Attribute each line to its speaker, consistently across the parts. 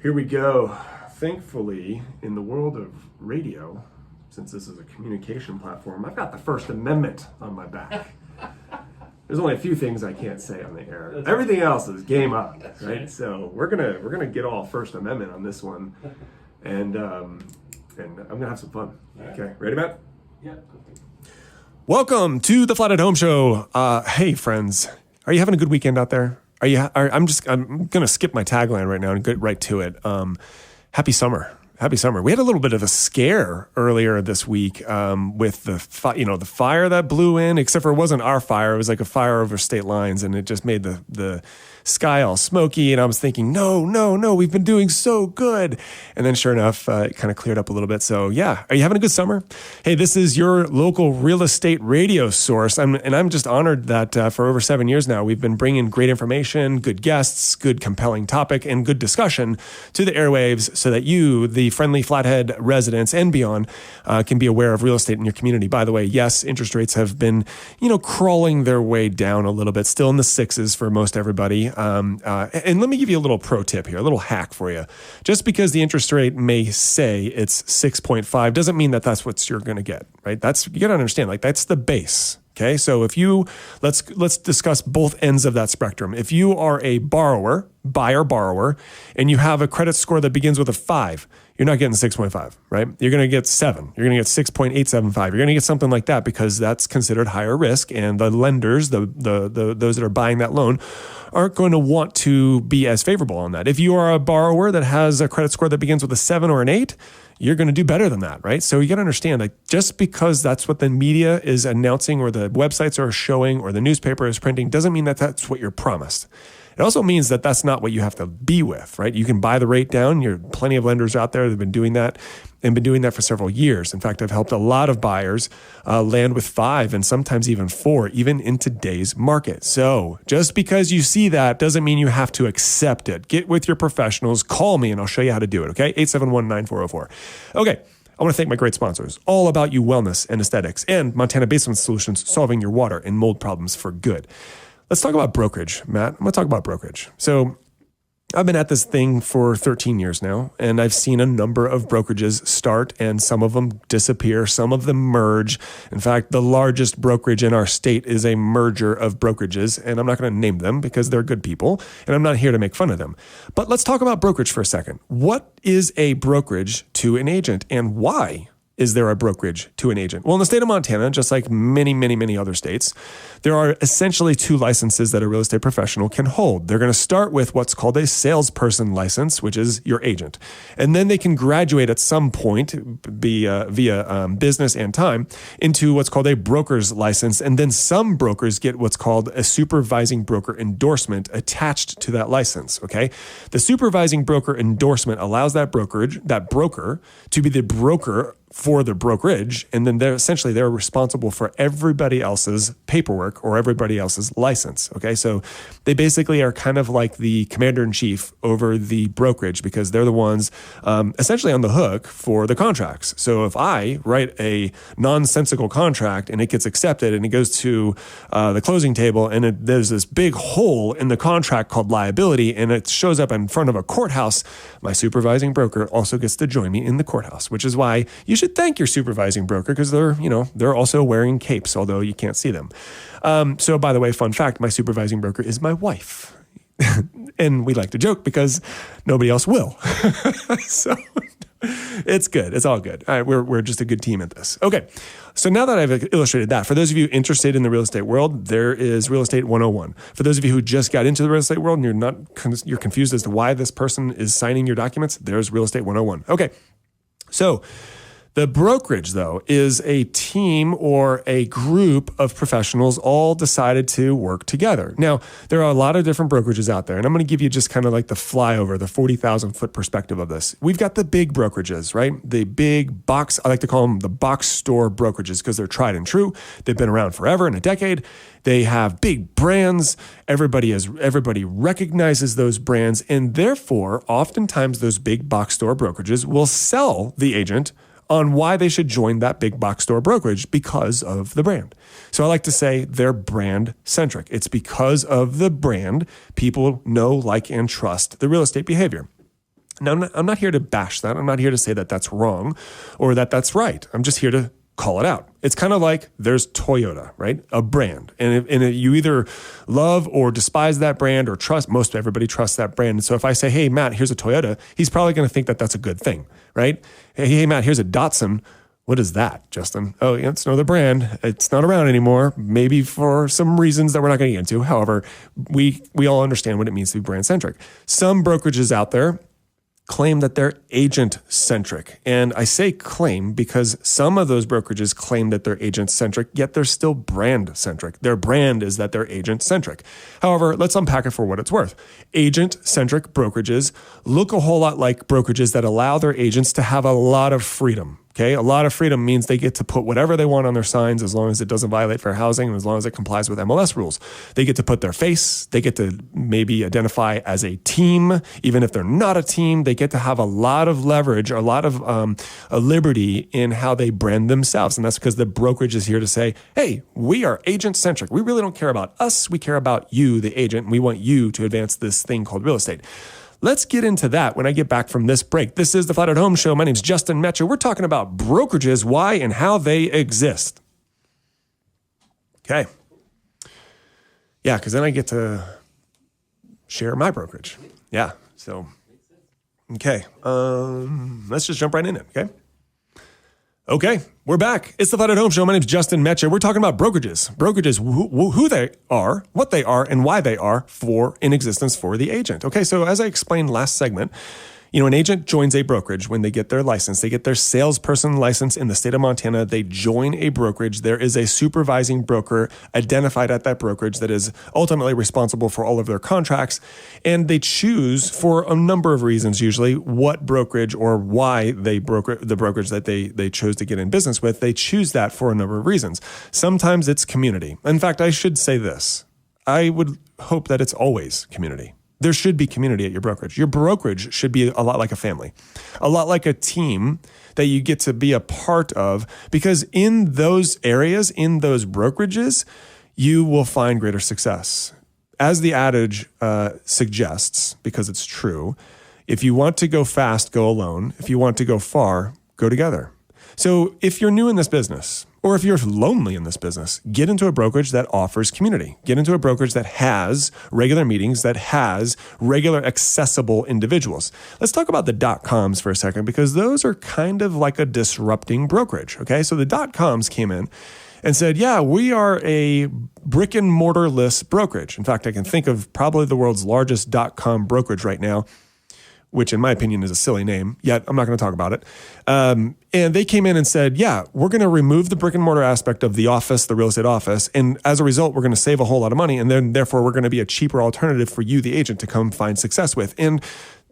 Speaker 1: Here we go. Thankfully, in the world of radio, since this is a communication platform, I've got the First Amendment on my back. There's only a few things I can't say on the air. Everything else is game up, right? So we're gonna get all First Amendment on this one, and I'm gonna have some fun. Okay, ready, Matt?
Speaker 2: Yeah.
Speaker 1: Welcome to the Flathead Home Show. Hey, friends, are you having a good weekend out there? I'm gonna skip my tagline right now and get right to it. Happy summer. Happy summer. We had a little bit of a scare earlier this week with the fire that blew in, except for it wasn't our fire. It was like a fire over state lines, and it just made the sky all smoky. And I was thinking, no, we've been doing so good. And then sure enough, it kind of cleared up a little bit. So yeah, are you having a good summer? Hey, this is your local real estate radio source. I'm just honored that for over 7 years now, we've been bringing great information, good guests, good compelling topic, and good discussion to the airwaves so that you, the friendly Flathead residents and beyond, can be aware of real estate in your community. By the way, yes, interest rates have been, crawling their way down a little bit, still in the sixes for most everybody. And let me give you a little pro tip here, a little hack for you. Just because the interest rate may say it's 6.5 doesn't mean that that's what you're going to get, right? You got to understand, that's the base. Okay, so if let's discuss both ends of that spectrum. If you are a buyer, and you have a credit score that begins with a 5, you're not getting 6.5, right? You're going to get 7. You're going to get 6.875. You're going to get something like that because that's considered higher risk, and the lenders, those that are buying that loan, aren't going to want to be as favorable on that. If you are a borrower that has a credit score that begins with a 7 or an 8, you're going to do better than that, right? So you got to understand, just because that's what the media is announcing or the websites are showing or the newspaper is printing doesn't mean that that's what you're promised. It also means that that's not what you have to be with, right? You can buy the rate down. There are plenty of lenders out there that have been doing that and been doing that for several years. In fact, I've helped a lot of buyers land with 5 and sometimes even 4, even in today's market. So just because you see that doesn't mean you have to accept it. Get with your professionals. Call me and I'll show you how to do it, okay? 871-9404. Okay. I want to thank my great sponsors, All About You Wellness and Aesthetics, and Montana Basement Solutions, solving your water and mold problems for good. Let's talk about brokerage, Matt. I'm going to talk about brokerage. So I've been at this thing for 13 years now, and I've seen a number of brokerages start, and some of them disappear, some of them merge. In fact, the largest brokerage in our state is a merger of brokerages, and I'm not going to name them because they're good people, and I'm not here to make fun of them. But let's talk about brokerage for a second. What is a brokerage to an agent, and why is there a brokerage to an agent? Well, in the state of Montana, just like many, many, many other states, there are essentially 2 licenses that a real estate professional can hold. They're going to start with what's called a salesperson license, which is your agent. And then they can graduate at some point via business and time into what's called a broker's license. And then some brokers get what's called a supervising broker endorsement attached to that license, okay? The supervising broker endorsement allows that broker to be the broker for the brokerage, and then they're responsible for everybody else's paperwork or everybody else's license. Okay, so they basically are kind of like the commander-in-chief over the brokerage because they're the ones essentially on the hook for the contracts. So if I write a nonsensical contract and it gets accepted and it goes to the closing table and there's this big hole in the contract called liability and it shows up in front of a courthouse, my supervising broker also gets to join me in the courthouse, which is why you should thank your supervising broker because they're also wearing capes, although you can't see them. So by the way, fun fact, my supervising broker is my wife. And we like to joke because nobody else will. So it's good. It's all good. All right, we're just a good team at this. Okay. So now that I've illustrated that, for those of you interested in the real estate world, there is Real Estate 101. For those of you who just got into the real estate world and you're confused as to why this person is signing your documents, there's Real Estate 101. Okay. So the brokerage, though, is a team or a group of professionals all decided to work together. Now, there are a lot of different brokerages out there, and I'm going to give you just kind of like the flyover, the 40,000-foot perspective of this. We've got the big brokerages, right? The big box, I like to call them the box store brokerages because they're tried and true. They've been around forever and a decade. They have big brands. Everybody recognizes those brands, and therefore, oftentimes those big box store brokerages will sell the agent on why they should join that big box store brokerage because of the brand. So I like to say they're brand centric. It's because of the brand people know, like, and trust the real estate behavior. Now, I'm not here to bash that. I'm not here to say that that's wrong or that that's right. I'm just here to call it out. It's kind of like there's Toyota, right? A brand. And you either love or despise that brand or trust. Most everybody trusts that brand. And so if I say, hey, Matt, here's a Toyota, he's probably going to think that that's a good thing, right? Hey, Matt, here's a Datsun. What is that, Justin? Oh, yeah, it's another brand. It's not around anymore, maybe for some reasons that we're not going to get into. However, we all understand what it means to be brand-centric. Some brokerages out there claim that they're agent-centric. And I say claim because some of those brokerages claim that they're agent-centric, yet they're still brand-centric. Their brand is that they're agent-centric. However, let's unpack it for what it's worth. Agent-centric brokerages look a whole lot like brokerages that allow their agents to have a lot of freedom. Okay, a lot of freedom means they get to put whatever they want on their signs as long as it doesn't violate fair housing and as long as it complies with MLS rules. They get to put their face. They get to maybe identify as a team. Even if they're not a team, they get to have a lot of leverage, a lot of a liberty in how they brand themselves. And that's because the brokerage is here to say, hey, we are agent-centric. We really don't care about us. We care about you, the agent, and we want you to advance this thing called real estate. Let's get into that when I get back from this break. This is the Flathead Home Show. My name's Justin Meccia. We're talking about brokerages, why and how they exist. Okay. Yeah, because then I get to share my brokerage. Yeah, so, okay. Let's just jump right in it, okay? Okay, we're back. It's the Flathead Home Show. My name's Justin Meccia. We're talking about brokerages. Brokerages, who they are, what they are, and why they are in existence for the agent. Okay, so as I explained last segment, an agent joins a brokerage when they get their license. They get their salesperson license in the state of Montana. They join a brokerage. There is a supervising broker identified at that brokerage that is ultimately responsible for all of their contracts. And they choose, for a number of reasons usually, what brokerage or why they broker the brokerage that they chose to get in business with. They choose that for a number of reasons. Sometimes it's community. In fact, I should say this. I would hope that it's always community. There should be community at your brokerage. Your brokerage should be a lot like a family, a lot like a team that you get to be a part of, because in those areas, in those brokerages, you will find greater success. As the adage suggests, because it's true, if you want to go fast, go alone. If you want to go far, go together. So if you're new in this business, or if you're lonely in this business, get into a brokerage that offers community. Get into a brokerage that has regular meetings, that has regular accessible individuals. Let's talk about the .coms for a second, because those are kind of like a disrupting brokerage. Okay, so the .coms came in and said, yeah, we are a brick and mortar-less brokerage. In fact, I can think of probably the world's largest .com brokerage right now, which in my opinion is a silly name, yet I'm not going to talk about it. And they came in and said, yeah, we're going to remove the brick and mortar aspect of the office, the real estate office. And as a result, we're going to save a whole lot of money. And then therefore, we're going to be a cheaper alternative for you, the agent, to come find success with. And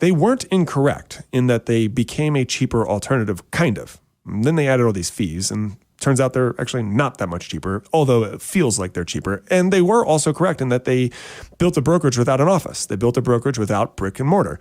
Speaker 1: they weren't incorrect in that they became a cheaper alternative, kind of. And then they added all these fees, and turns out they're actually not that much cheaper, although it feels like they're cheaper. And they were also correct in that they built a brokerage without an office. They built a brokerage without brick and mortar.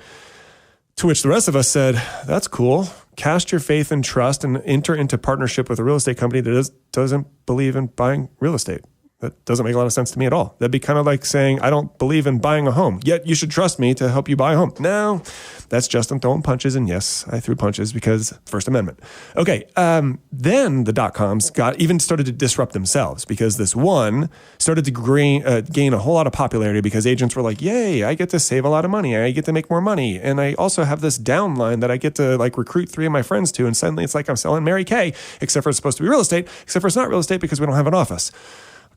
Speaker 1: To which the rest of us said, that's cool. Cast your faith and trust and enter into partnership with a real estate company that doesn't believe in buying real estate. That doesn't make a lot of sense to me at all. That'd be kind of like saying, I don't believe in buying a home, yet you should trust me to help you buy a home. No, that's Justin throwing punches. And yes, I threw punches because First Amendment. Okay, then the .coms even started to disrupt themselves, because this one started to gain a whole lot of popularity because agents were like, yay, I get to save a lot of money. I get to make more money. And I also have this downline that I get to recruit 3 of my friends to. And suddenly it's like I'm selling Mary Kay, except for it's supposed to be real estate, except for it's not real estate because we don't have an office.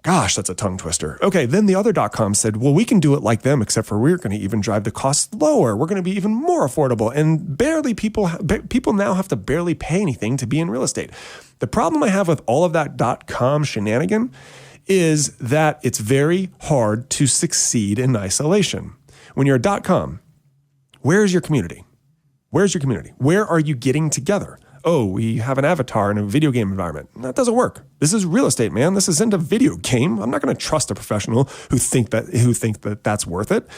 Speaker 1: Gosh, that's a tongue twister. Okay, then the other .com said, well, we can do it like them, except for we're going to even drive the costs lower. We're going to be even more affordable. And people now have to barely pay anything to be in real estate. The problem I have with all of that .com shenanigan is that it's very hard to succeed in isolation. When you're a .com, where's your community? Where's your community? Where are you getting together? Oh, we have an avatar in a video game environment. That doesn't work. This is real estate, man. This isn't a video game. I'm not going to trust a professional who think that that's worth it.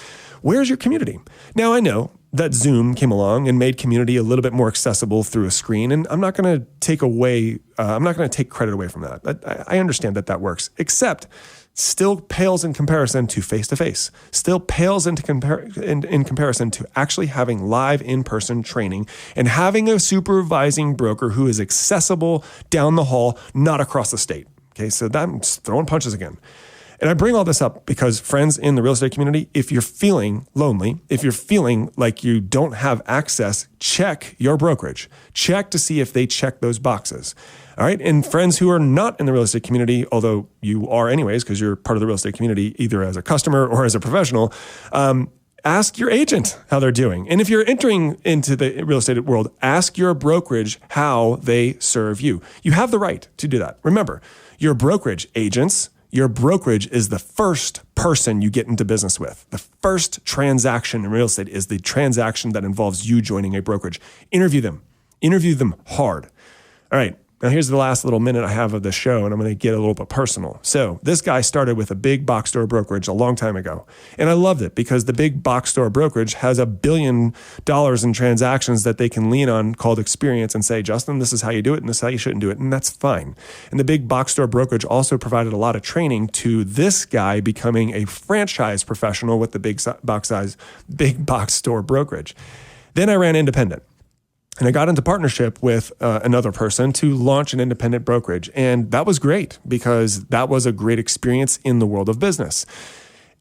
Speaker 1: Where's your community? Now, I know that Zoom came along and made community a little bit more accessible through a screen. And I'm not going to take credit away from that. I understand that works, except still pales in comparison to face-to-face, still pales in comparison to actually having live in-person training and having a supervising broker who is accessible down the hall, not across the state. Okay, so that's throwing punches again. And I bring all this up because, friends in the real estate community, if you're feeling lonely, if you're feeling like you don't have access, check your brokerage. Check to see if they check those boxes. All right. And friends who are not in the real estate community, although you are anyways, because you're part of the real estate community, either as a customer or as a professional, ask your agent how they're doing. And if you're entering into the real estate world, ask your brokerage how they serve you. You have the right to do that. Remember, your brokerage agents, your brokerage is the first person you get into business with. The first transaction in real estate is the transaction that involves you joining a brokerage. Interview them hard. All right. Now, here's the last little minute I have of the show, and I'm going to get a little bit personal. So this guy started with a big box store brokerage a long time ago, and I loved it because the big box store brokerage has $1 billion in transactions that they can lean on called experience and say, Justin, this is how you do it, and this is how you shouldn't do it, and that's fine. And the big box store brokerage also provided a lot of training to this guy becoming a franchise professional with the big box store brokerage. Then I ran independent. And I got into partnership with another person to launch an independent brokerage. And that was great because that was a great experience in the world of business.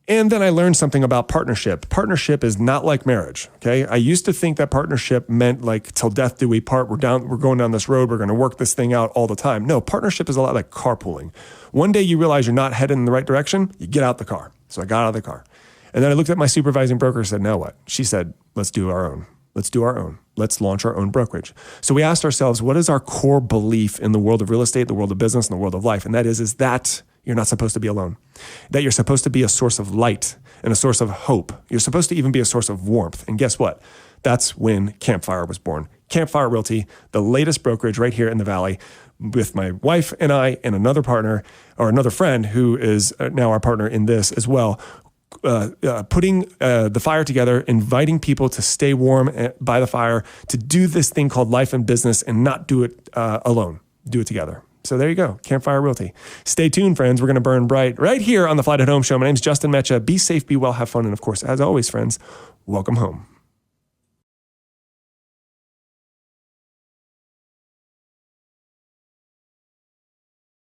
Speaker 1: And then I learned something about partnership. Partnership is not like marriage, okay? I used to think that partnership meant like till death do we part. We're going down this road. We're going to work this thing out all the time. No, partnership is a lot like carpooling. One day you realize you're not headed in the right direction, you get out the car. So I got out of the car. And then I looked at my supervising broker and said, now what? She said, let's do our own. Let's launch our own brokerage. So we asked ourselves, what is our core belief in the world of real estate, the world of business, and the world of life? And that is that you're not supposed to be alone, that you're supposed to be a source of light and a source of hope. You're supposed to even be a source of warmth. And guess what? That's when Campfire was born. Campfire Realty, the latest brokerage right here in the Valley, with my wife and I and another partner or another friend who is now our partner in this as well, putting the fire together, inviting people to stay warm by the fire, to do this thing called life and business and not do it alone, do it together. So there you go, Campfire Realty. Stay tuned, friends. We're going to burn bright right here on the Flathead Home Show. My name's Justin Meccia. Be safe, be well, have fun. And of course, as always, friends, welcome home.